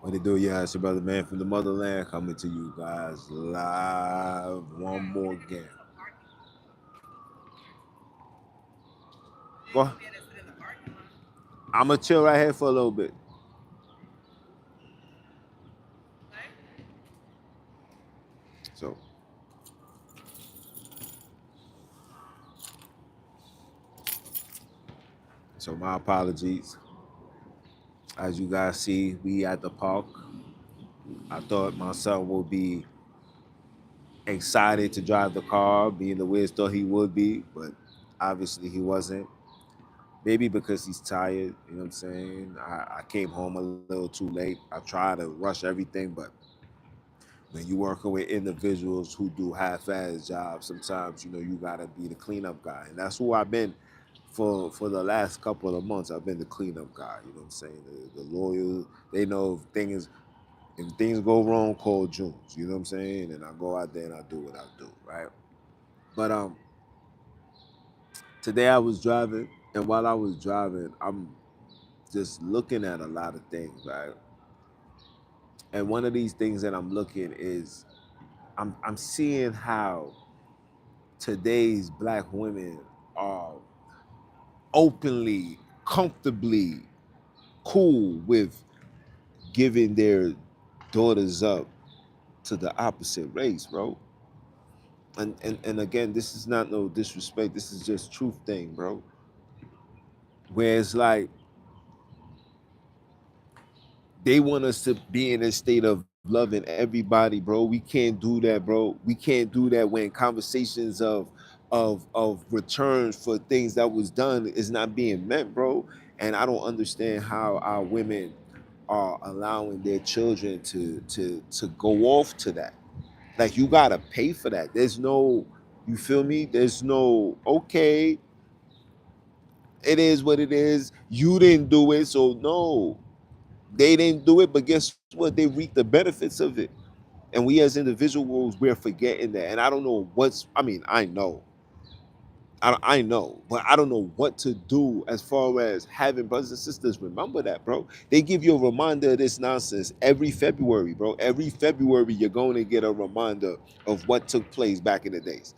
What it do? Yeah, it's your brother man from the motherland coming to you guys live one more again. Go. I'm gonna chill right here for a little bit. So, so my apologies. As you guys see, we at the park. I thought my son would be excited to drive the car, being the way thought he would be, but obviously he wasn't. Maybe because he's tired, you know what I'm saying? I came home a little too late. I tried to rush everything, but when you're working with individuals who do half-ass jobs, sometimes you gotta be the cleanup guy, and that's who I've been for the last couple of months. I've been the cleanup guy. You know what I'm saying? The loyal. They know if things go wrong, call Junes. You know what I'm saying? And I go out there and I do what I do, right? But today I was driving, and while I was driving, I'm just looking at a lot of things, right? And one of these things that I'm looking is I'm seeing how today's black women are openly, comfortably cool with giving their daughters up to the opposite race, bro. And again, this is not no disrespect. This is just truth thing, bro. Where it's like they want us to be in a state of loving everybody, bro. We can't do that, bro. We can't do that when conversations of returns for things that was done is not being met, bro. And I don't understand how our women are allowing their children to go off to that. Like you gotta pay for that. There's no, you feel me? There's no okay. It is what it is. You didn't do it, so no. They didn't do it, but guess what? They reap the benefits of it. And we as individuals, we're forgetting that. And I don't know I mean, I know. I know, but I don't know what to do as far as having brothers and sisters remember that, bro. They give you a reminder of this nonsense every February, bro. Every February, you're going to get a reminder of what took place back in the days.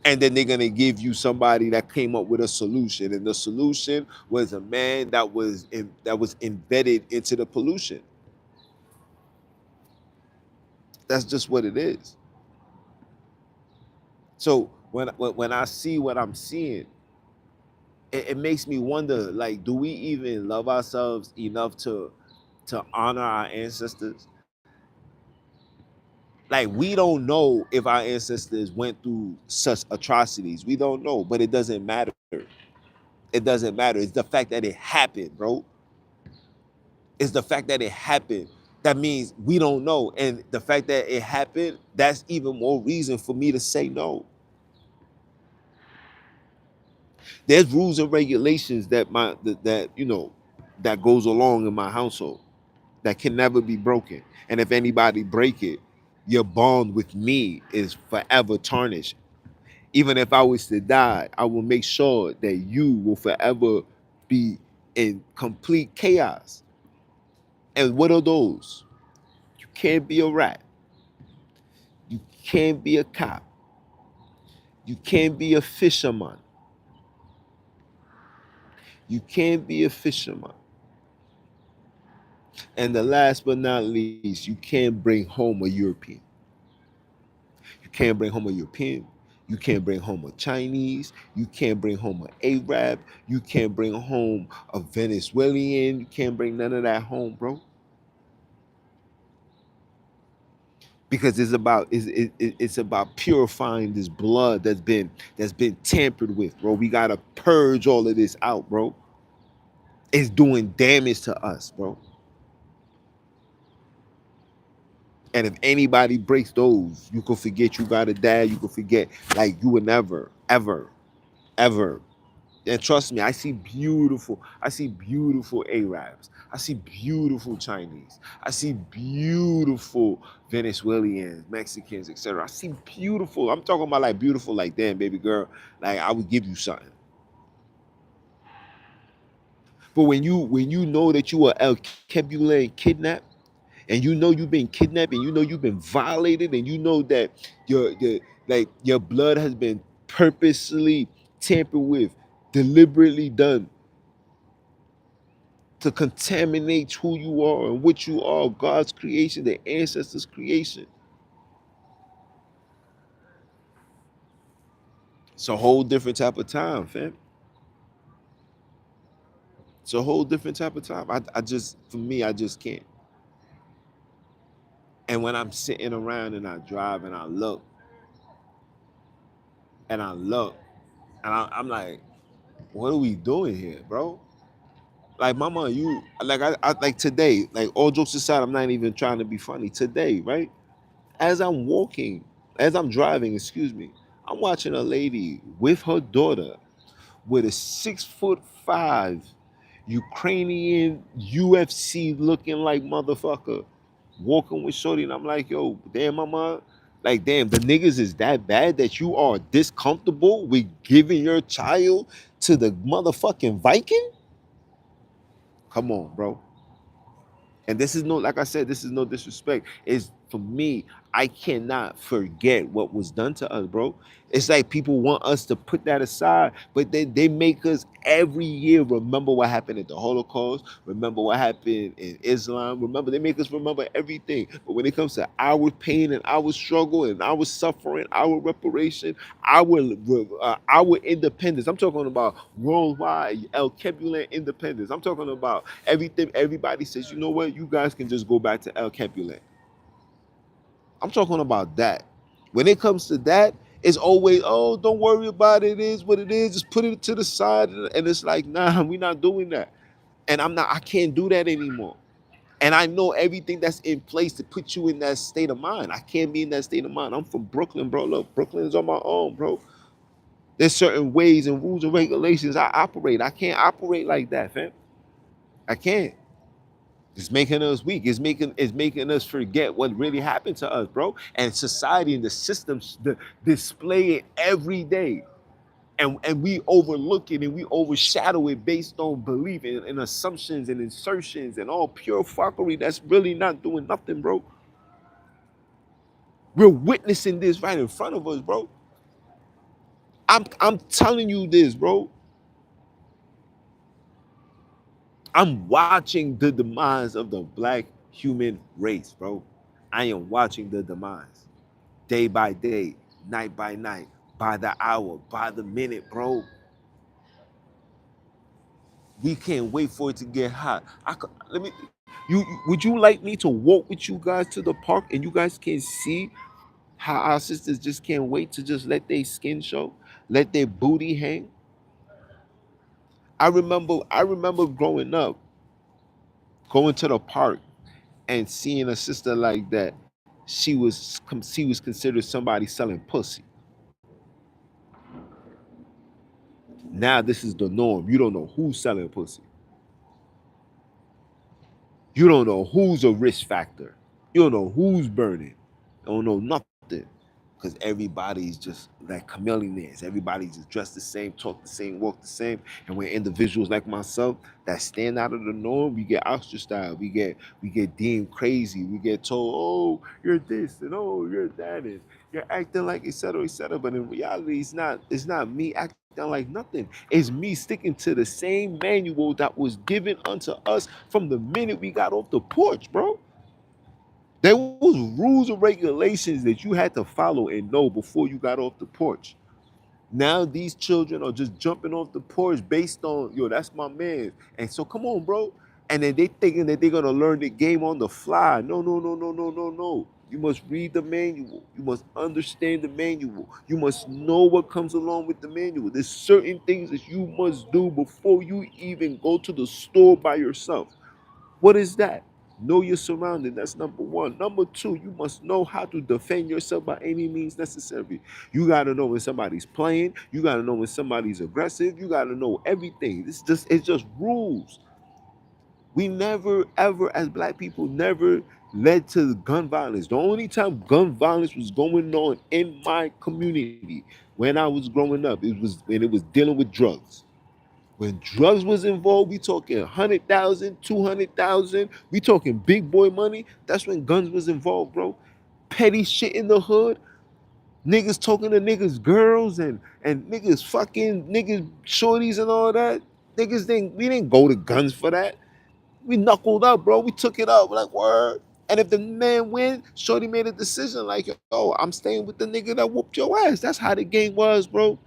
And then they're gonna give you somebody that came up with a solution, and the solution was a man that was embedded into the pollution. That's just what it is. So when I see what I'm seeing, it makes me wonder, like, do we even love ourselves enough to honor our ancestors? Like, we don't know if our ancestors went through such atrocities. We don't know, but it doesn't matter. It doesn't matter. It's the fact that it happened, bro. It's the fact that it happened. That means we don't know. And the fact that it happened, that's even more reason for me to say no. There's rules and regulations that goes along in my household that can never be broken. And if anybody break it, your bond with me is forever tarnished. Even if I was to die, I will make sure that you will forever be in complete chaos. And what are those? You can't be a rat. You can't be a cop. You can't be a fisherman. You can't be a fisherman. And the last but not least, you can't bring home a European. You can't bring home a European. You can't bring home a Chinese. You can't bring home an Arab. You can't bring home a Venezuelan. You can't bring none of that home, bro. Because it's about purifying this blood that's been tampered with, bro. We gotta purge all of this out, bro. It's doing damage to us, bro. And if anybody breaks those, you can forget you got a dad. You can forget like you would never, ever, ever. And trust me, I see beautiful Arabs. I see beautiful Chinese. I see beautiful Venezuelans, Mexicans, etc. I see beautiful. I'm talking about like beautiful, like damn, baby girl. Like I would give you something. But when you know that you are El Kebule kidnapped, and you know you've been kidnapped, and you know you've been violated, and you know that your blood has been purposely tampered with, deliberately done to contaminate who you are and what you are, God's creation, the ancestors' creation. It's a whole different type of time, fam. It's a whole different type of time. I just, for me, I just can't. And when I'm sitting around and I drive and I look and I look and I'm like, what are we doing here, bro? Like, mama, you like I like today, like all jokes aside, I'm not even trying to be funny. Today, right? As I'm walking, as I'm driving, excuse me, I'm watching a lady with her daughter with a 6'5" Ukrainian UFC looking like motherfucker walking with Shorty, and I'm like, yo, damn, mama, like, damn, the niggas is that bad that you are this comfortable with giving your child to the motherfucking Viking? Come on, bro. And this is no, like I said, this is no disrespect. It's for me, I cannot forget what was done to us, bro. It's like people want us to put that aside, but they make us every year remember what happened at the Holocaust, remember what happened in Islam, remember, they make us remember everything. But when it comes to our pain and our struggle and our suffering, our reparation, our independence, I'm talking about worldwide El Kebulan independence. I'm talking about everything. Everybody says, you know what, you guys can just go back to El Kebulan. I'm talking about that. When it comes to that, it's always, oh, don't worry about it. It is what it is. Just put it to the side. And it's like, nah, we're not doing that. And I can't do that anymore. And I know everything that's in place to put you in that state of mind. I can't be in that state of mind. I'm from Brooklyn, bro. Look, Brooklyn is on my own, bro. There's certain ways and rules and regulations I operate. I can't operate like that, fam. I can't. It's making us weak. It's making us forget what really happened to us, bro. And society and the systems display it every day. And we overlook it and we overshadow it based on belief and assumptions and insertions and all pure fuckery that's really not doing nothing, bro. We're witnessing this right in front of us, bro. I'm telling you this, bro. I'm watching the demise of the black human race, bro. I am watching the demise day by day, night by night, by the hour, by the minute, bro. We can't wait for it to get hot. Let me. Would you like me to walk with you guys to the park and you guys can see how our sisters just can't wait to just let their skin show, let their booty hang? I remember growing up, going to the park and seeing a sister like that. She was considered somebody selling pussy. Now this is the norm. You don't know who's selling pussy. You don't know who's a risk factor. You don't know who's burning. You don't know nothing. Because everybody's just like chameleons. Everybody's just dressed the same, talk the same, walk the same. And when individuals like myself that stand out of the norm, we get ostracized. We get deemed crazy. We get told, oh, you're this and oh, you're that, and you're acting like et cetera. But in reality, it's not me acting like nothing. It's me sticking to the same manual that was given unto us from the minute we got off the porch, bro. There was rules and regulations that you had to follow and know before you got off the porch. Now these children are just jumping off the porch based on, yo, that's my man. And so come on, bro. And then they thinking that they're gonna learn the game on the fly. No, no, no, no, no, no, no. You must read the manual. You must understand the manual. You must know what comes along with the manual. There's certain things that you must do before you even go to the store by yourself. What is that? Know your surrounding. That's number one. Number two, you must know how to defend yourself by any means necessary. You got to know when somebody's playing. You got to know when somebody's aggressive. You got to know everything. It's just rules. We never, ever, as black people, never led to gun violence. The only time gun violence was going on in my community when I was growing up, it was when it was dealing with drugs. When drugs was involved, we talking 100,000, 200,000. We talking big boy money. That's when guns was involved, bro. Petty shit in the hood. Niggas talking to niggas girls and niggas fucking niggas shorties and all that. Niggas didn't we didn't go to guns for that. We knuckled up, bro. We took it up. We're like, word. And if the man win, Shorty made a decision like, yo, I'm staying with the nigga that whooped your ass. That's how the game was, bro.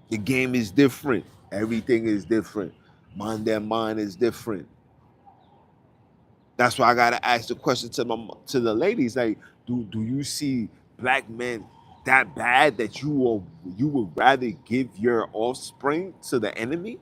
The game is different. Everything is different. Mind and mind is different. That's why I gotta ask the question to the ladies, like, do you see black men that bad that you would rather give your offspring to the enemy?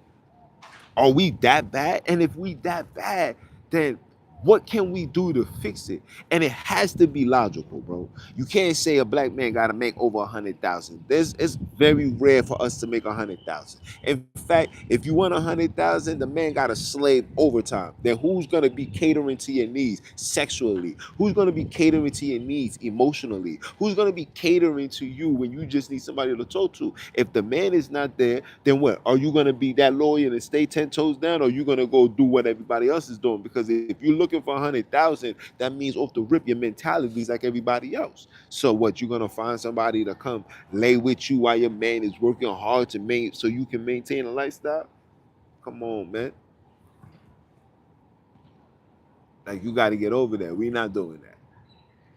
Are we that bad? And if we that bad, then what can we do to fix it? And it has to be logical, bro. You can't say a black man got to make over 100,000. It's very rare for us to make 100,000. In fact, if you want 100,000, the man got to slave overtime. Then who's gonna be catering to your needs sexually? Who's gonna be catering to your needs emotionally? Who's gonna be catering to you when you just need somebody to talk to? If the man is not there, then what? Are you gonna be that loyal and stay 10 toes down, or are you gonna go do what everybody else is doing? Because if you're looking for 100,000, that means off the rip your mentality is like everybody else. So what? You're gonna find somebody to come lay with you while your man is working hard to make so you can maintain a lifestyle? Come on, man. Like you got to get over that. We're not doing that.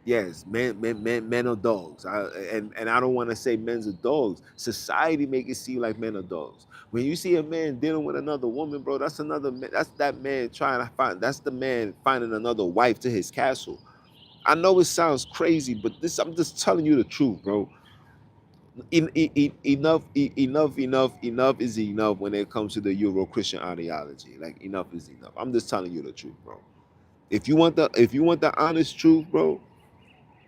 Yes, men are dogs. And I don't want to say men's are dogs. Society make it seem like men are dogs. When you see a man dealing with another woman, bro, that's another man. That's that man trying to find. That's the man finding another wife to his castle. I know it sounds crazy, but this I'm just telling you the truth, bro. Enough is enough when it comes to the Euro Christian ideology. Like enough is enough. I'm just telling you the truth, bro. If you want the honest truth, bro,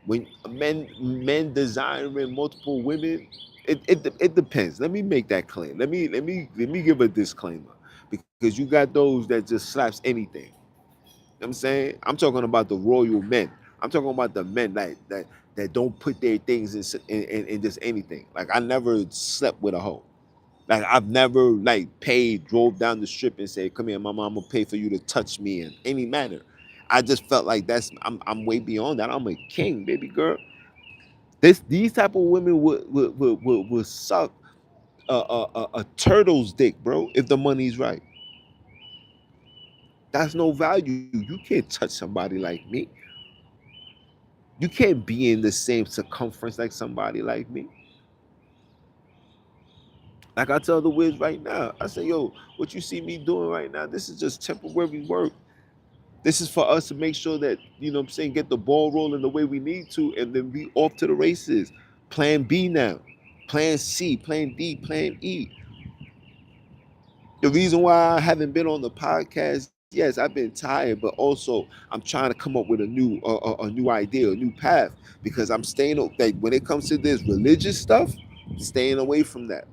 when men desiring multiple women, it depends. Let me make that claim. Let me give a disclaimer because you got those that just slaps anything. You know what I'm saying? I'm talking about the royal men. I'm talking about the men that don't put their things in just anything. Like I never slept with a hoe. Like I've never like paid, drove down the strip and said, "Come here, mama, I'm gonna pay for you to touch me in any manner." I just felt like I'm way beyond that. I'm a king, baby girl. These type of women would suck a turtle's dick, bro, if the money's right. That's no value. You can't touch somebody like me. You can't be in the same circumference like somebody like me. Like I tell the Wiz right now, I say, yo, what you see me doing right now, this is just temporary work. This is for us to make sure that, you know what I'm saying, get the ball rolling the way we need to, and then be off to the races. Plan B now. Plan C, plan D, plan E. The reason why I haven't been on the podcast, yes, I've been tired, but also I'm trying to come up with a new idea, a new path, because I'm staying like when it comes to this religious stuff, staying away from that.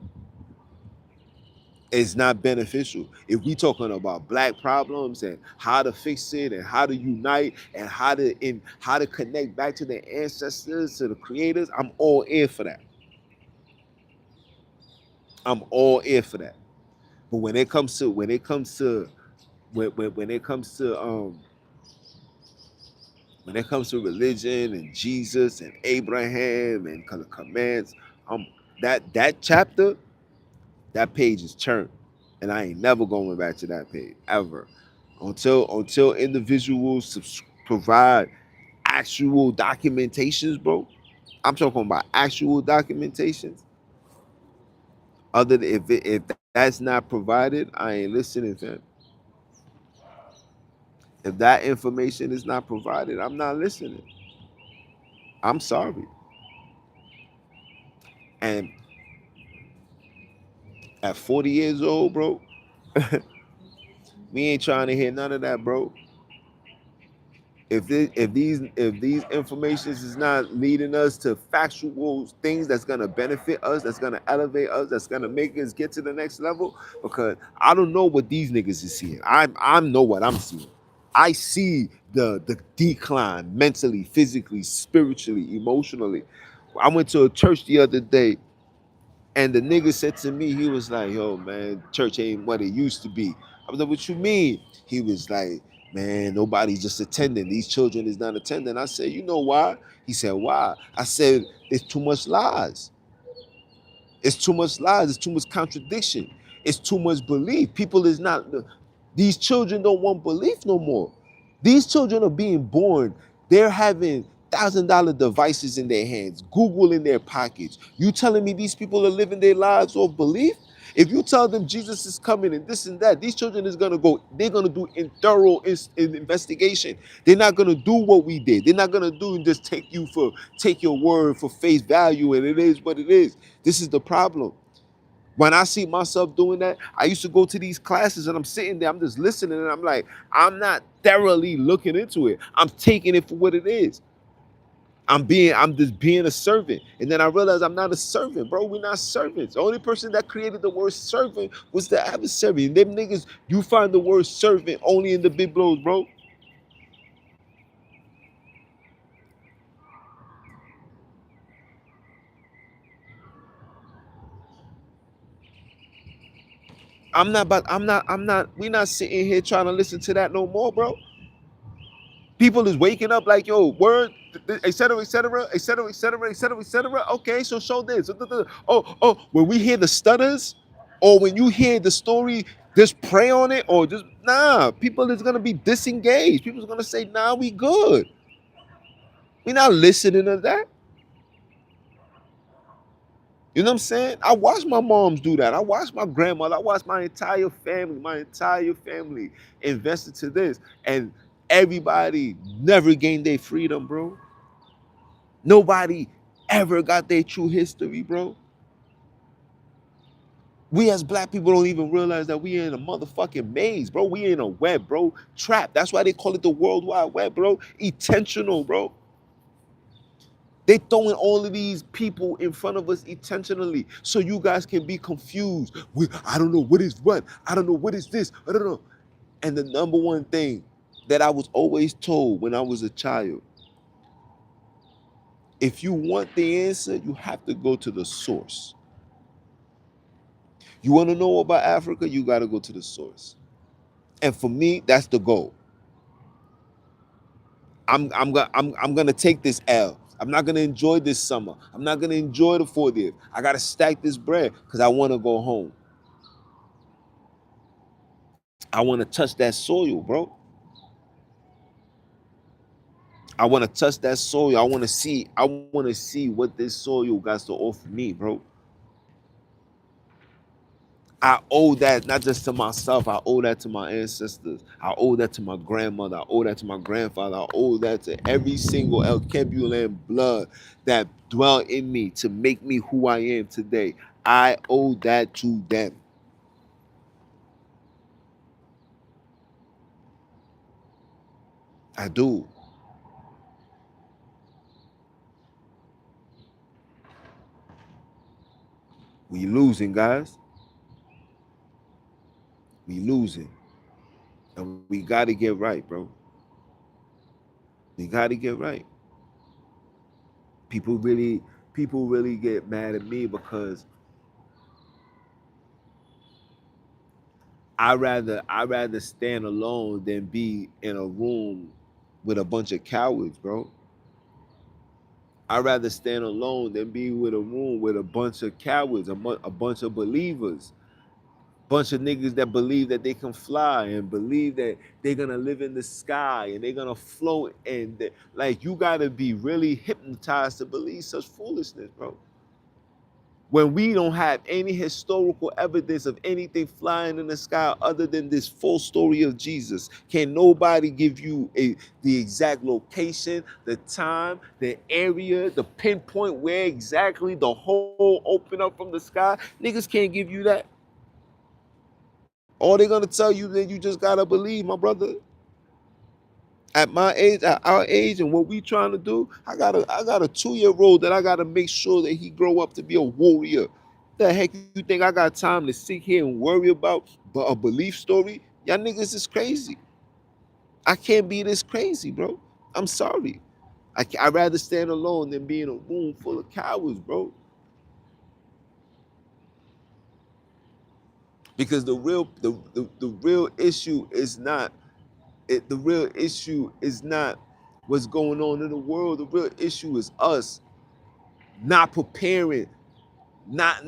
It's not beneficial. If we talking about black problems and how to fix it and how to unite and how to connect back to the ancestors, to the creators, I'm all in for that. I'm all in for that. But when it comes to when it comes to religion and Jesus and Abraham and commands, um that chapter, that page is turned, and I ain't never going back to that page ever until individuals provide actual documentations, bro. I'm talking about actual documentations. Other than if that's not provided, I ain't listening, fam. If that information is not provided, I'm not listening. I'm sorry. And at 40 years old, bro, we ain't trying to hear none of that, bro. If these informations is not leading us to factual things that's gonna benefit us, that's gonna elevate us, that's gonna make us get to the next level, because I don't know what these niggas is seeing. I know what I'm seeing. I see the decline mentally, physically, spiritually, emotionally. I went to a church the other day And the nigga said to me, he was like, yo, man, church ain't what it used to be. I was like, what you mean? He was like, man, nobody's just attending. These children is not attending. I said, you know why? He said, why? I said, it's too much lies. It's too much lies. It's too much contradiction. It's too much belief. People is not, these children don't want belief no more. These children are being born. They're having $1,000 devices in their hands, Google in their pockets. You telling me these people are living their lives off belief? If you tell them Jesus is coming and this and that, these children is gonna go. They're gonna do in thorough investigation. They're not gonna do what we did. They're not gonna do and just take your word for face value, and it is what it is. This is the problem. When I see myself doing that, I used to go to these classes and I'm sitting there, I'm just listening, and I'm like, I'm not thoroughly looking into it. I'm taking it for what it is. I'm just being a servant. And then I realized I'm not a servant, bro. We're not servants. The only person that created the word servant was the adversary. And them niggas, you find the word servant only in the big blows, bro. We're not sitting here trying to listen to that no more, bro. People is waking up like, yo, word, etc., etc., etc., etc., etc., etc. Okay, so show this. Oh, when we hear the stutters, or when you hear the story, just pray on it, or just nah. People is gonna be disengaged. People's gonna say, nah, we good. We not listening to that. You know what I'm saying? I watched my moms do that. I watched my grandmother. I watched my entire family invested to this. And everybody never gained their freedom, bro. Nobody ever got their true history, bro. We as black people don't even realize that we in a motherfucking maze, bro. We in a web, bro. Trap. That's why they call it the World Wide Web, bro. Intentional, bro. They throwing all of these people in front of us intentionally so you guys can be confused. I don't know what is what. I don't know what is this. I don't know. And the number one thing that I was always told when I was a child, if you want the answer, you have to go to the source. You want to know about Africa, you got to go to the source. And for me, that's the goal. I'm gonna take this L. I'm not gonna enjoy this summer. I'm not gonna enjoy the 40th. I gotta stack this bread because I want to go home. I want to touch that soil, bro. I want to touch that soil. I want to see. I want to see what this soil got to offer me, bro. I owe that not just to myself. I owe that to my ancestors. I owe that to my grandmother. I owe that to my grandfather. I owe that to every single El Kebulan blood that dwelt in me to make me who I am today. I owe that to them. I do. We losing, guys. We losing. And we got to get right, bro. We got to get right. People really, people really get mad at me because I rather stand alone than be in a room with a bunch of cowards, bro. I'd rather stand alone than be with a room with a bunch of cowards, a bunch of believers, bunch of niggas that believe that they can fly and believe that they're gonna live in the sky and they're gonna float. And like, you gotta be really hypnotized to believe such foolishness, bro. When we don't have any historical evidence of anything flying in the sky other than this full story of Jesus. Can nobody give you the exact location, the time, the area, the pinpoint where exactly the hole opened up from the sky? Niggas can't give you that. All they're gonna tell you, that you just gotta believe, my brother. At my age, at our age, and what we trying to do, I got a 2-year-old that I gotta make sure that he grow up to be a warrior. The heck you think I got time to sit here and worry about a belief story? Y'all niggas is crazy. I can't be this crazy, bro. I'm sorry. I'd rather stand alone than be in a room full of cowards, bro. Because the real issue is not the real issue is not what's going on in the world. The real issue is us not preparing, not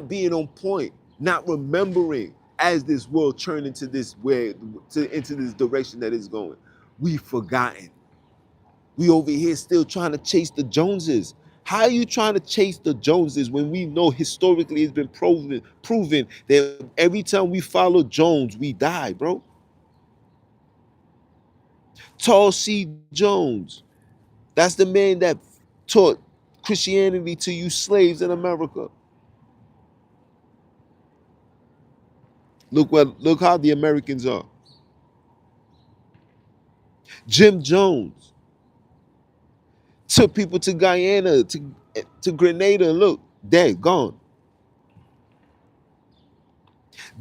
being on point, not remembering as this world turned into this way into this direction that it's going. We've forgotten. We over here still trying to chase the Joneses. How are you trying to chase the Joneses when we know historically it's been proven that every time we follow Jones, we die, bro? Tall C. Jones, that's the man that taught Christianity to you slaves in America. Look how the Americans are. Jim Jones took people to Guyana, to Grenada, and look, dead, gone.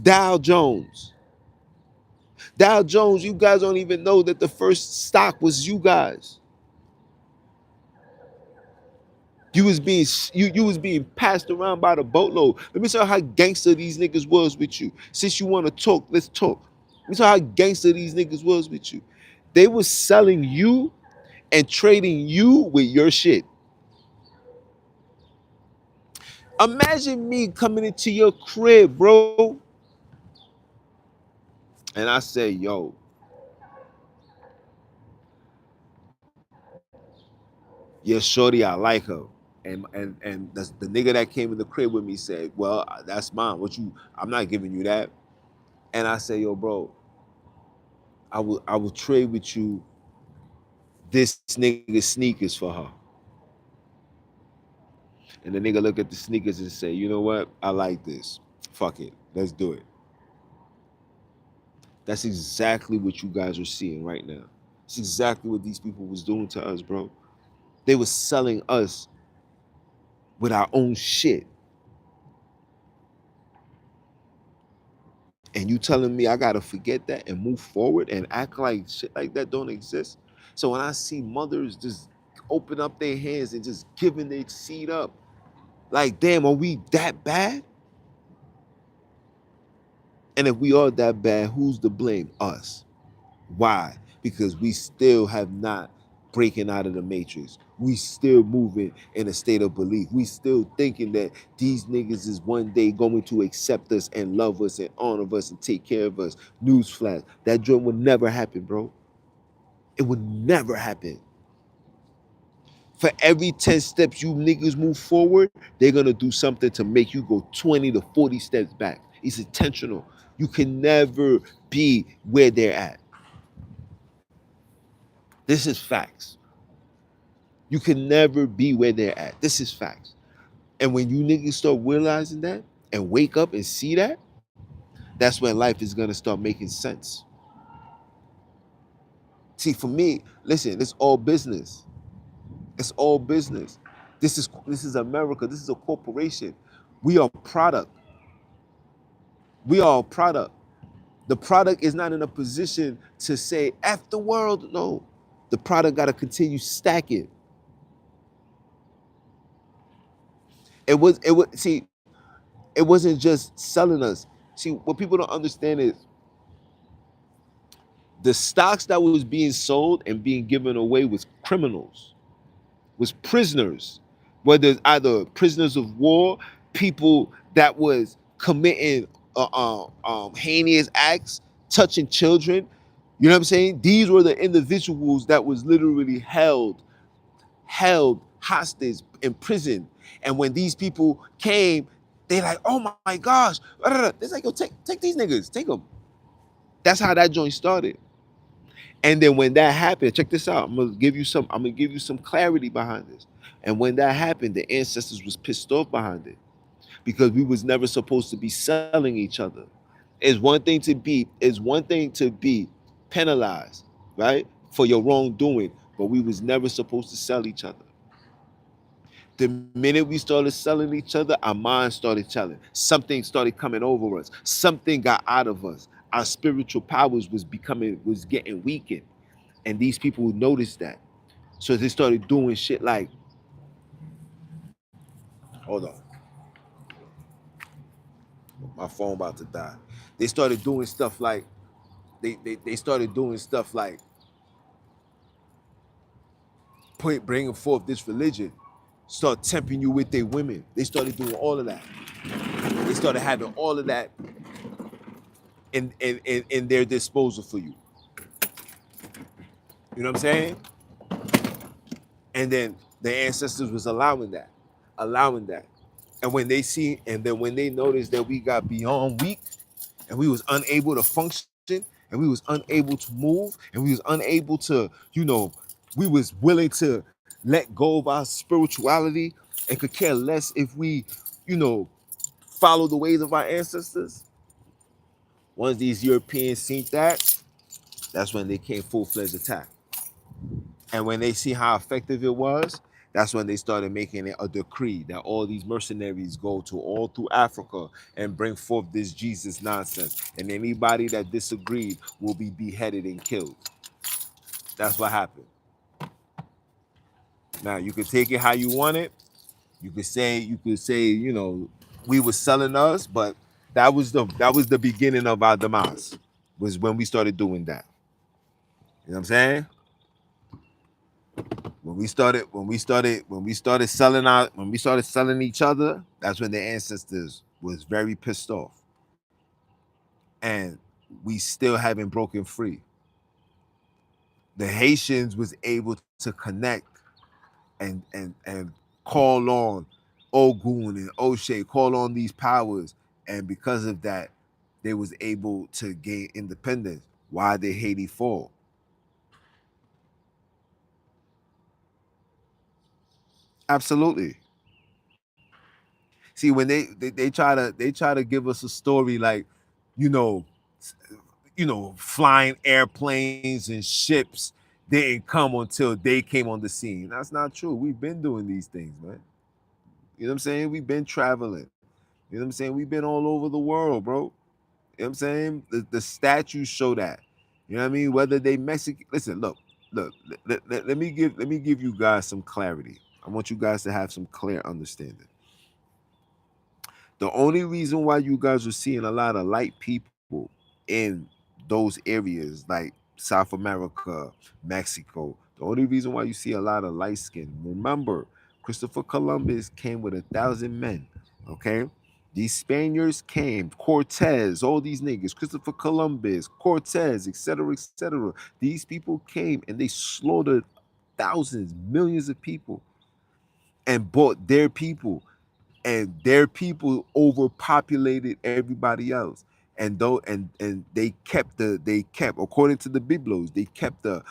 Dow Jones. Dow Jones, you guys don't even know that the first stock was you guys. You was being passed around by the boatload. Let me tell you how gangster these niggas was with you. Since you want to talk, let's talk. Let me tell you how gangster these niggas was with you. They was selling you and trading you with your shit. Imagine me coming into your crib, bro, and I say, yo, yeah, shorty, I like her. And the nigga that came in the crib with me said, well, that's mine. I'm not giving you that. And I say, yo, bro, I will trade with you this nigga sneakers for her. And the nigga look at the sneakers and say, you know what? I like this. Fuck it. Let's do it. That's exactly what you guys are seeing right now. It's exactly what these people was doing to us, bro. They was selling us with our own shit. And you telling me I gotta forget that and move forward and act like shit like that don't exist? So when I see mothers just open up their hands and just giving their seed up, like, damn, are we that bad? And if we are that bad, who's to blame? Us. Why? Because we still have not breaking out of the matrix. We still moving in a state of belief. We still thinking that these niggas is one day going to accept us and love us and honor us and take care of us. Newsflash, that joint would never happen, bro. It would never happen. For every 10 steps you niggas move forward, they're gonna do something to make you go 20 to 40 steps back. It's intentional. You can never be where they're at. This is facts. You can never be where they're at. This is facts. And when you niggas start realizing that and wake up and see that, that's when life is gonna start making sense. See, for me, listen, it's all business. It's all business. This is America. This is a corporation. We are product. We are a product. The product is not in a position to say F the world. No. The product gotta continue stacking. It wasn't just selling us. See, what people don't understand is the stocks that was being sold and being given away was criminals, was prisoners, whether it's either prisoners of war, people that was committing heinous acts, touching children. You know what I'm saying? These were the individuals that was literally held hostage in prison. And when these people came, they like, oh my gosh. It's like, yo, take these niggas, take them. That's how that joint started. And then when that happened, check this out. I'm gonna give you some clarity behind this. And when that happened, the ancestors was pissed off behind it because we was never supposed to be selling each other. It's one thing to be penalized, right, for your wrongdoing, but we was never supposed to sell each other. The minute we started selling each other, our minds started telling. Something started coming over us. Something got out of us. Our spiritual powers was getting weakened. And these people noticed that. So they started doing shit like, hold on. My phone about to die. They started doing stuff like they started doing stuff like bringing forth this religion, start tempting you with their women. They started doing all of that. They started having all of that in their disposal for you. You know what I'm saying? And then the ancestors was allowing that. And when they see, and then when they noticed that we got beyond weak, and we was unable to function, and we was unable to move, and we was unable to, we was willing to let go of our spirituality and could care less if we, you know, follow the ways of our ancestors. Once these Europeans seen that, that's when they came full-fledged attack. And when they see how effective it was, that's when they started making it a decree that all these mercenaries go to all through Africa and bring forth this Jesus nonsense. And anybody that disagreed will be beheaded and killed. That's what happened. Now you could take it how you want it. You could say, we were selling us, but that was the beginning of our demise. Was when we started doing that. You know what I'm saying? When we started selling each other, that's when the ancestors was very pissed off. And we still haven't broken free. The Haitians was able to connect and call on Ogun and O'Shea, call on these powers, and because of that, they was able to gain independence. Why did Haiti fall? Absolutely. See, when they try to give us a story like, you know, flying airplanes and ships didn't come until they came on the scene. That's not true. We've been doing these things, man. You know what I'm saying? We've been traveling. You know what I'm saying? We've been all over the world, bro. You know what I'm saying? The statues show that. You know what I mean? Whether they Mexican, listen, look. Let me give you guys some clarity. I want you guys to have some clear understanding. The only reason why you guys are seeing a lot of light people in those areas like South America, Mexico, the only reason why you see a lot of light skin, remember, Christopher Columbus came with 1,000 men. Okay. These Spaniards came, Cortez, all these niggas, Christopher Columbus, Cortez, etc., etc. These people came and they slaughtered thousands, millions of people and bought their people, and their people overpopulated everybody else. And though and they kept according to the biblos, they kept the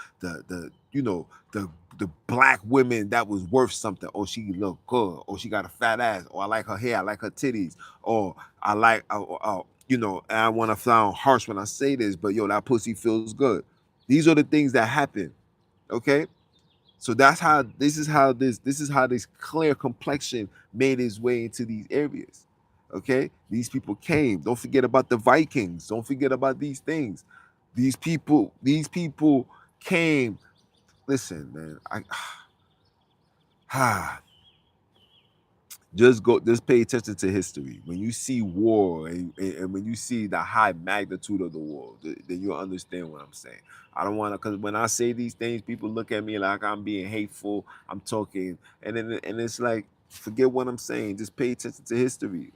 black women that was worth something. Oh, she look good. Oh, she got a fat ass. Oh, I like her hair. I like her titties. Or I like and I want to sound harsh when I say this, but yo, that pussy feels good. These are the things that happen. Okay. So that's how this clear complexion made its way into these areas. Okay, these people came. Don't forget about the Vikings. Don't forget about these things. These people came. Listen, man. Just pay attention to history. When you see war and when you see the high magnitude of the war, then you'll understand what I'm saying. I don't want to, because when I say these things, people look at me like I'm being hateful. I'm talking, and it's like, forget what I'm saying. Just pay attention to history.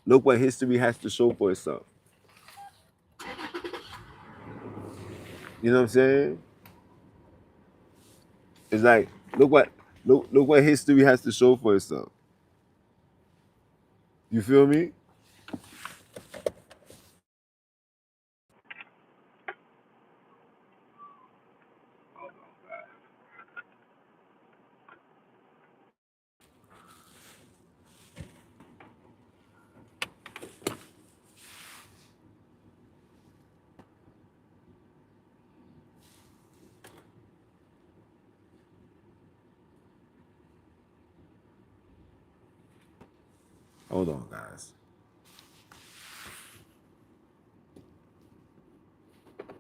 Look what history has to show for itself. You know what I'm saying? It's like, look what history has to show for itself. You feel me? Hold on, guys.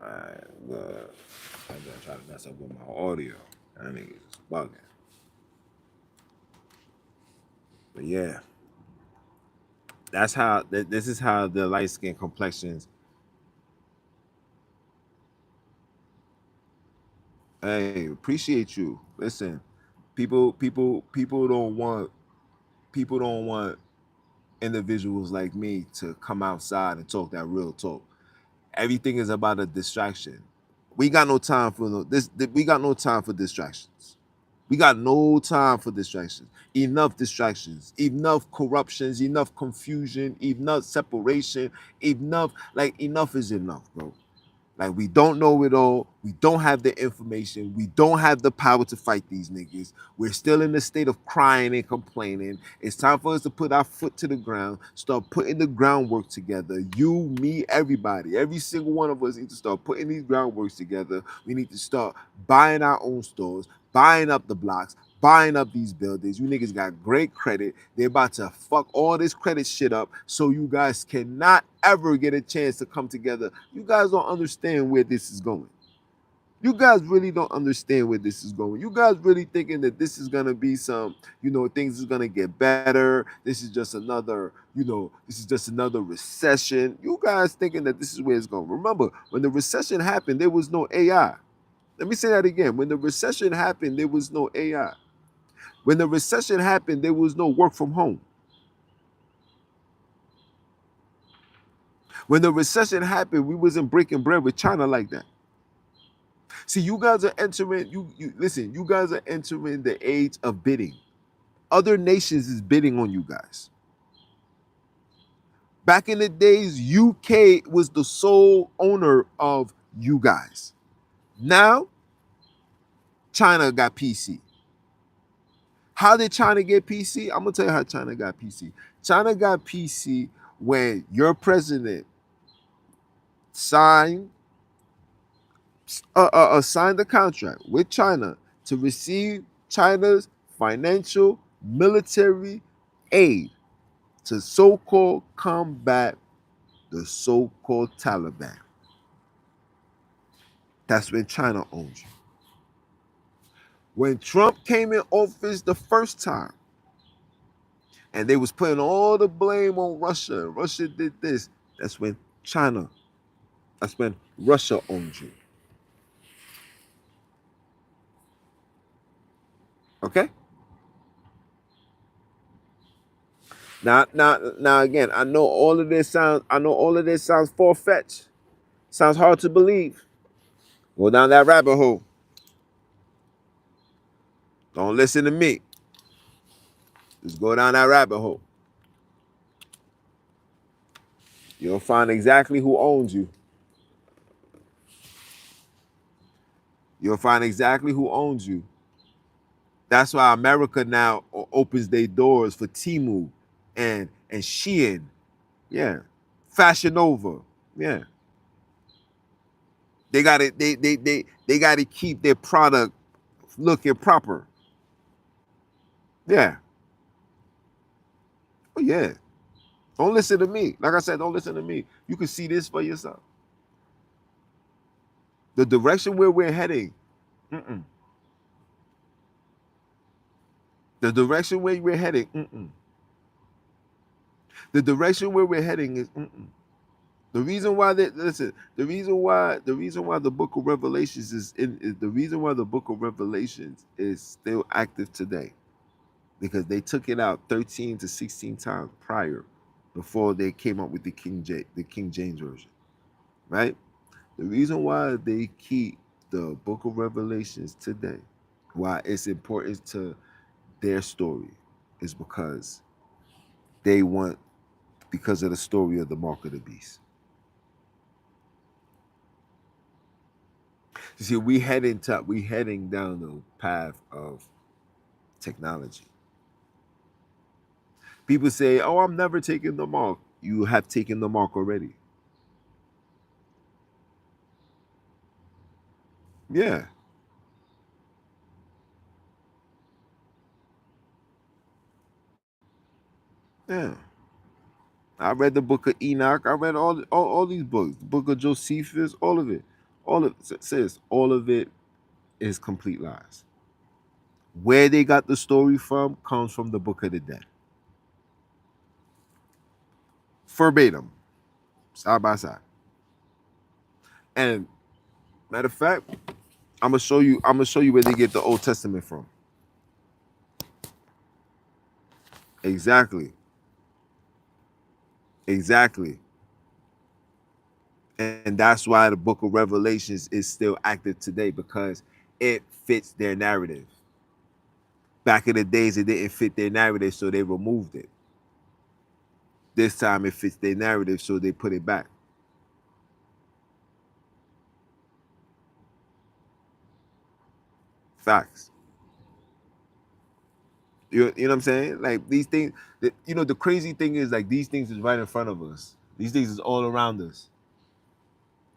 Alright, look. I'm gonna try to mess up with my audio. That nigga is bugging. But yeah, That's how. This is how the light skin complexions. Hey, appreciate you. Listen, people don't want individuals like me to come outside and talk that real talk. Everything is about a distraction. We got no time for this. We got no time for distractions. We got no time for distractions. Enough distractions, enough corruptions, enough confusion, enough separation, enough, like, enough is enough, bro. Like, we don't know it all. We don't have the information. We don't have the power to fight these niggas. We're still in the state of crying and complaining. It's time for us to put our foot to the ground, start putting the groundwork together. You, me, everybody, every single one of us need to start putting these groundworks together. We need to start buying our own stores, buying up the blocks, buying up these buildings. You niggas got great credit. They're about to fuck all this credit shit up so you guys cannot ever get a chance to come together. You guys don't understand where this is going. You guys really don't understand where this is going. You guys really thinking that this is gonna be some, things is gonna get better. This is just another, this is just another recession. You guys thinking that this is where it's going. Remember, when the recession happened, there was no AI. Let me say that again. When the recession happened, there was no AI. When the recession happened, there was no work from home. When the recession happened, we wasn't breaking bread with China like that. See, you guys are entering, you listen, you guys are entering the age of bidding. Other nations is bidding on you guys. Back in the days, UK was the sole owner of you guys. Now, China got PC. How did China get PC? I'm gonna tell you how China got PC. China got PC when your president signed signed a contract with China to receive China's financial military aid to so-called combat the so-called Taliban. That's when China owns you. When Trump came in office the first time, and they was putting all the blame on Russia, Russia did this, that's when China, that's when Russia owns you. Okay? Now again, I know all of this sounds far-fetched. Sounds hard to believe. Go down that rabbit hole. Don't listen to me. Just go down that rabbit hole. You'll find exactly who owns you. You'll find exactly who owns you. That's why America now opens their doors for Timu and Shein. Yeah. Fashion Nova. Yeah. They gotta keep their product looking proper. Yeah. Oh yeah. Don't listen to me. Like I said, don't listen to me. You can see this for yourself. The direction where we're heading. Mm-mm. The direction where we're heading. Mm-mm. The direction where we're heading is. Mm-mm. The reason why they listen. The reason why the Book of Revelations is the reason why the Book of Revelations is still active today, because they took it out 13 to 16 times prior, before they came up with the King James version, right? The reason why they keep the Book of Revelations today, why it's important to their story, is they want because of the story of the mark of the beast. You see, we heading down the path of technology. People say, "Oh, I'm never taking the mark." You have taken the mark already. Yeah, yeah. I read the book of Enoch. I read all these books. The book of Josephus, all of it. All of it says all of it is complete lies. Where they got the story from comes from the Book of the Dead. verbatim, side by side. And matter of fact, I'm gonna show you. I'm gonna show you where they get the Old Testament from. Exactly, exactly. And that's why the Book of Revelations is still active today because it fits their narrative. Back in the days, it didn't fit their narrative, so they removed it. This time, it fits their narrative, so they put it back. Facts. You know what I'm saying? Like these things, the crazy thing is like these things is right in front of us. These things is all around us.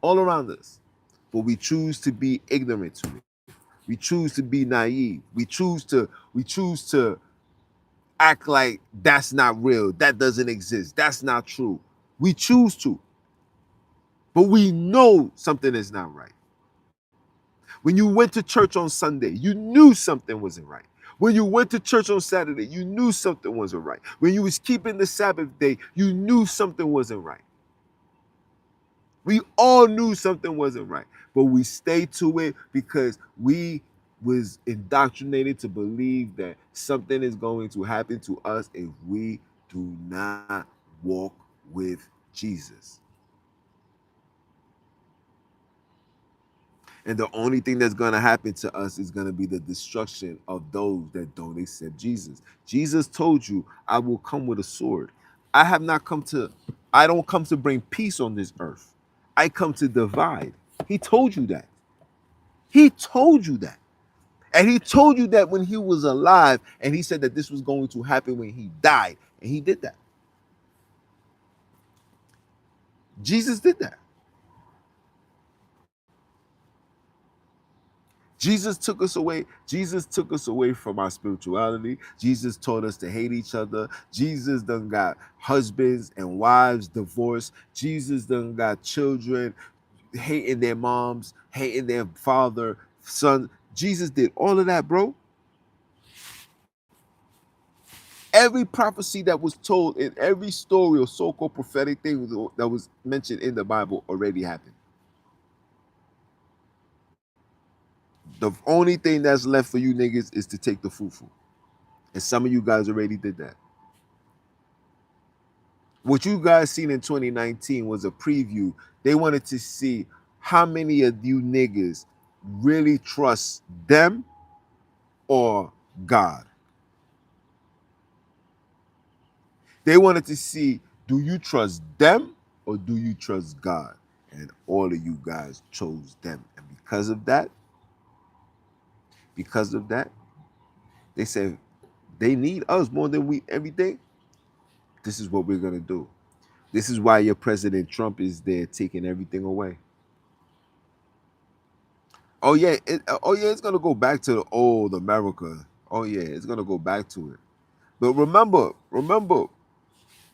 All around us. But we choose to be ignorant to it. We choose to be naive. We choose to act like that's not real. That doesn't exist. That's not true. We choose to. But we know something is not right. When you went to church on Sunday, you knew something wasn't right. When you went to church on Saturday, you knew something wasn't right. When you was keeping the Sabbath day, you knew something wasn't right. We all knew something wasn't right, but we stayed to it because we was indoctrinated to believe that something is going to happen to us if we do not walk with Jesus. And the only thing that's going to happen to us is going to be the destruction of those that don't accept Jesus. Jesus told you, I will come with a sword. I have not come to, I don't come to bring peace on this earth. I come to divide. He told you that. He told you that. And he told you that when he was alive, and he said that this was going to happen when he died. And he did that. Jesus did that. Jesus took us away. Jesus took us away from our spirituality. Jesus taught us to hate each other. Jesus done got husbands and wives divorced. Jesus done got children hating their moms, hating their father, son. Jesus did all of that, bro. Every prophecy that was told in every story or so-called prophetic thing that was mentioned in the Bible already happened. The only thing that's left for you niggas is to take the fufu. And some of you guys already did that. What you guys seen in 2019 was a preview. They wanted to see how many of you niggas really trust them or God. They wanted to see, do you trust them or do you trust God? And all of you guys chose them. And because of that, they said they need us more than we everything. This is what we're gonna do. This is why your President Trump is there taking everything away. Oh yeah, it's gonna go back to the old America. Oh yeah, it's gonna go back to it. But remember,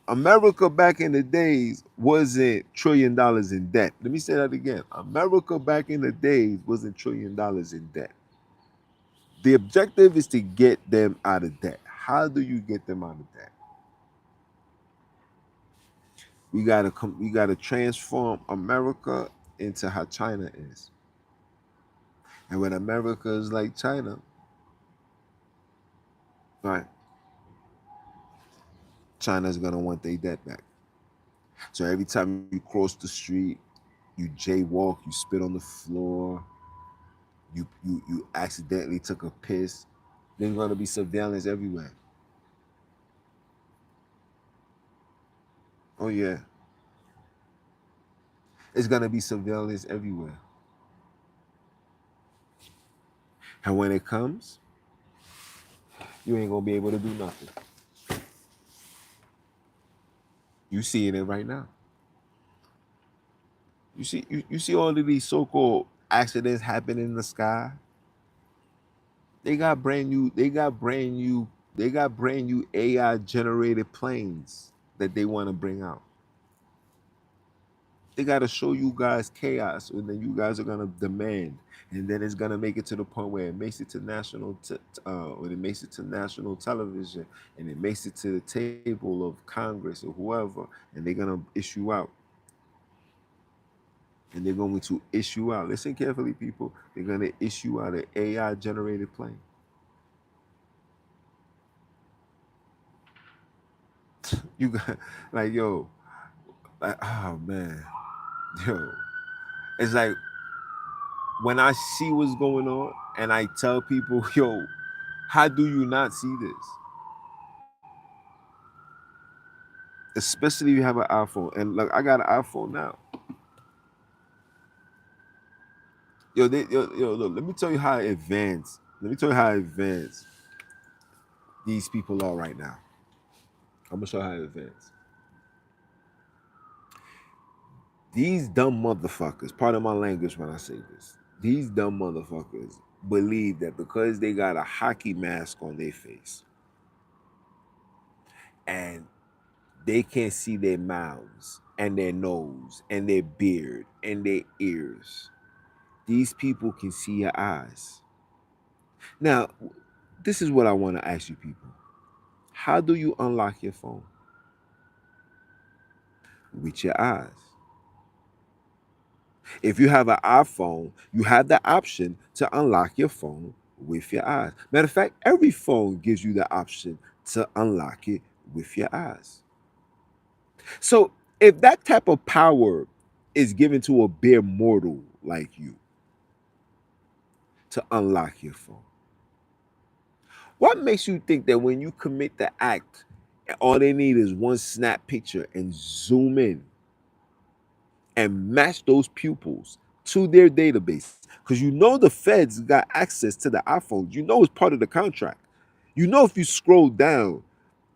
America back in the days wasn't $1 trillion in debt. Let me say that again. America back in the days wasn't $1 trillion in debt. The objective is to get them out of debt. How do you get them out of debt? We gotta transform America into how China is. And when America is like China, right, China's gonna want their debt back. So every time you cross the street, you jaywalk, you spit on the floor, you accidentally took a piss, there's gonna be surveillance everywhere. Oh yeah, it's gonna be surveillance everywhere. And when it comes, you ain't gonna be able to do nothing. You seeing it right now. You see all of these so-called accidents happen in the sky. They got brand new AI generated planes that they want to bring out. They gotta show you guys chaos, and then you guys are gonna demand, and then it's gonna make it to the point where it makes it to when it makes it to national television, and it makes it to the table of Congress or whoever, and they're gonna issue out, and they're going to issue out. Listen carefully, people. They're gonna issue out an AI generated plane. You got like yo, like oh man, yo, it's like when I see what's going on and I tell people, yo, how do you not see this? Especially if you have an iPhone. And look, I got an iPhone now. Look, let me tell you how advanced. Let me tell you how advanced these people are right now. I'm gonna show you how advanced. These dumb motherfuckers, pardon my language when I say this, these dumb motherfuckers believe that because they got a hockey mask on their face and they can't see their mouths and their nose and their beard and their ears, these people can see your eyes. Now, this is what I want to ask you people. How do you unlock your phone? With your eyes. If you have an iPhone, you have the option to unlock your phone with your eyes. Matter of fact, every phone gives you the option to unlock it with your eyes. So if that type of power is given to a bare mortal like you to unlock your phone, what makes you think that when you commit the act, all they need is one snap picture and zoom in and match those pupils to their database? Because you know the feds got access to the iPhones. You know it's part of the contract. You know if you scroll down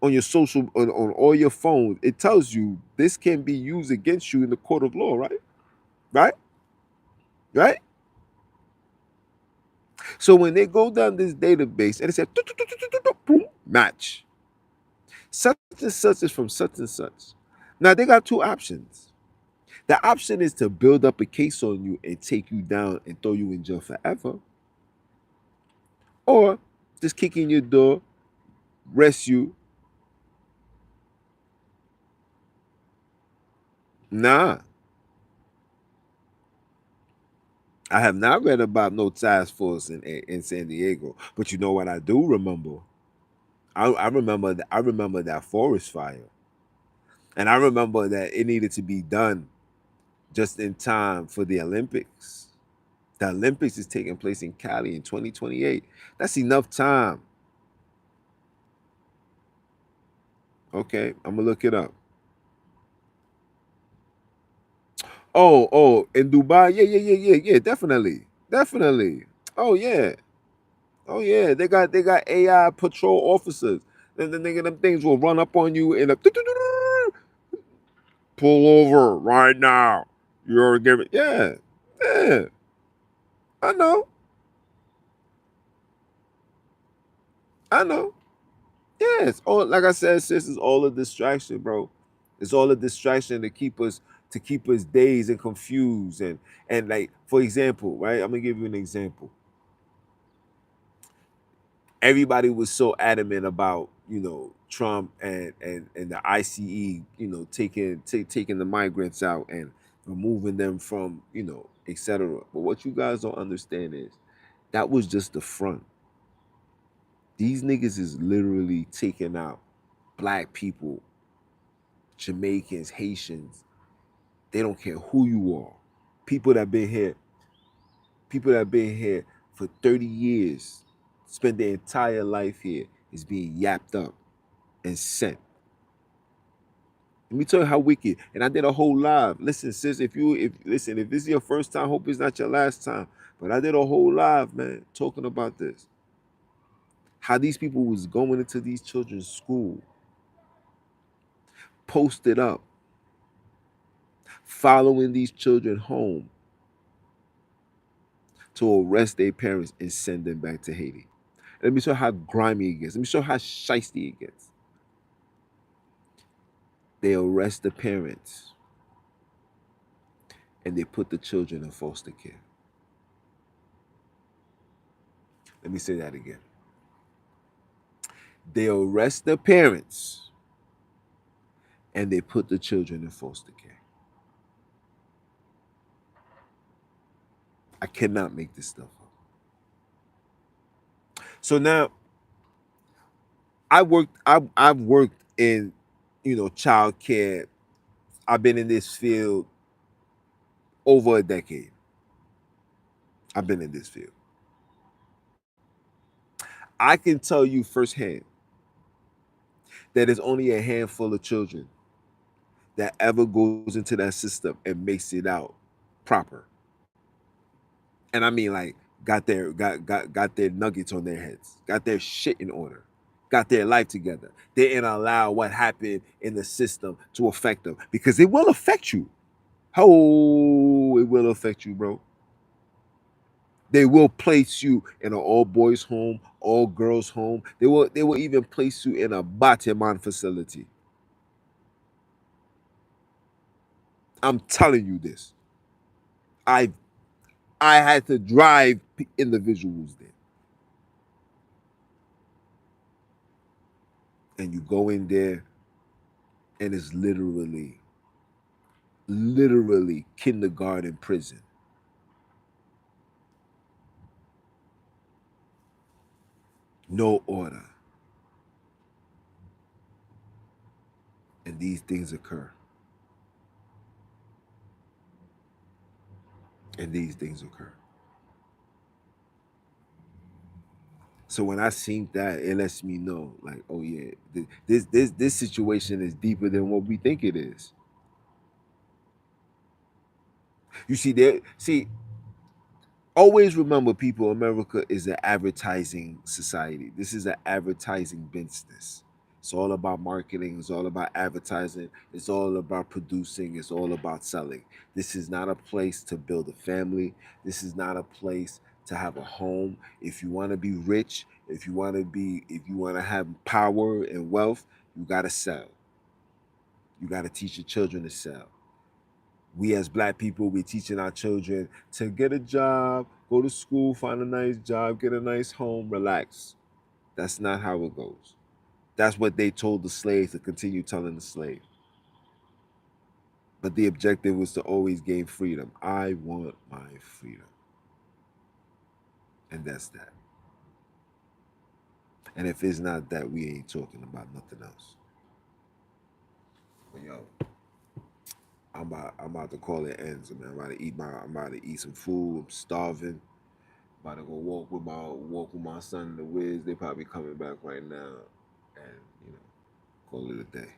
on your on all your phones, it tells you this can be used against you in the court of law, right? Right? Right? So when they go down this database and it says match, such and such is from such and such. Now they got two options. The option is to build up a case on you and take you down and throw you in jail forever, or just kick in your door, rest you. Nah, I have not read about no task force in San Diego, but you know what I do remember? I remember that forest fire, and I remember that it needed to be done just in time for the Olympics. The Olympics is taking place in Cali in 2028. That's enough time. Okay, I'm gonna look it up. In Dubai, yeah, definitely, definitely. Oh yeah, oh yeah. They got AI patrol officers. Then the nigga, them things will run up on you and pull over right now. You're giving, yeah, yeah. I know, I know. Yeah, it's all like I said, sis. It's all a distraction, bro. It's all a distraction to keep us dazed and confused and like for example, right? I'm gonna give you an example. Everybody was so adamant about Trump and the ICE, taking the migrants out and removing them from etc. But what you guys don't understand is that was just the front. These niggas is literally taking out black people, Jamaicans, Haitians. They don't care who you are. People that been here, people that been here for 30 years, spend their entire life here, is being yapped up and sent. Let me tell you how wicked. And I did a whole live. Listen, sis, if this is your first time, hope it's not your last time. But I did a whole live, man, talking about this. How these people was going into these children's school, posted up, following these children home to arrest their parents and send them back to Haiti. Let me show how grimy it gets. Let me show how shisty it gets. They arrest the parents. and they put the children in foster care. Let me say that again. They arrest the parents and they put the children in foster care. I cannot make this stuff up. So now I've worked in, child care. I've been in this field over a decade. I've been in this field. I can tell you firsthand that there's only a handful of children that ever goes into that system and makes it out proper. And I mean like got their nuggets on their heads, got their shit in order, got their life together. They didn't allow what happened in the system to affect them because it will affect you. Oh, it will affect you, bro. They will place you in an all boys home, all girls home. They will even place you in a Batiman facility. I'm telling you this. I I had to drive individuals there. And you go in there and it's literally kindergarten prison. No order. And these things occur. And these things occur. So when I seen that, it lets me know, like, oh yeah, this situation is deeper than what we think it is. You see, always remember, people, America is an advertising society. This is an advertising business. It's all about marketing. It's all about advertising. It's all about producing. It's all about selling. This is not a place to build a family. This is not a place to have a home. If you want to be rich, if you want to have power and wealth, you got to sell. You got to teach your children to sell. We as black people, we're teaching our children to get a job, go to school, find a nice job, get a nice home, relax. That's not how it goes. That's what they told the slaves to continue telling the slave. But the objective was to always gain freedom. I want my freedom. And that's that. And if it's not that, we ain't talking about nothing else. But yo, I'm about to call it ends, man. I'm about to eat some food. I'm starving. About to go walk with my son and the Wiz. They probably coming back right now, and call it a day.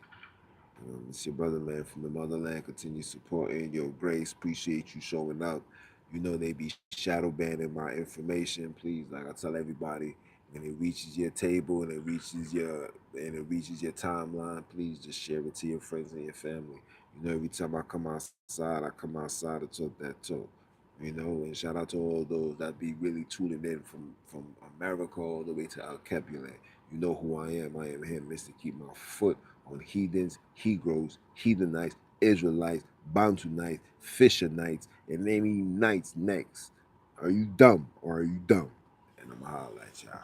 It's your brother, man, from the motherland. Continue supporting your Grace. Appreciate you showing up. They be shadow banning my information. Please, like I tell everybody, when it reaches your table and it reaches your timeline, please just share it to your friends and your family. Every time I come outside to talk that talk. And shout out to all those that be really tuning in from America all the way to El Capulet. You know who I am. I am him, Mr. Keep My Foot on heathens, Hebrews, Heathenites, Israelites, Bantunites, Fisherites, and any knights next. Are you dumb or are you dumb? And I'm going to holler at y'all.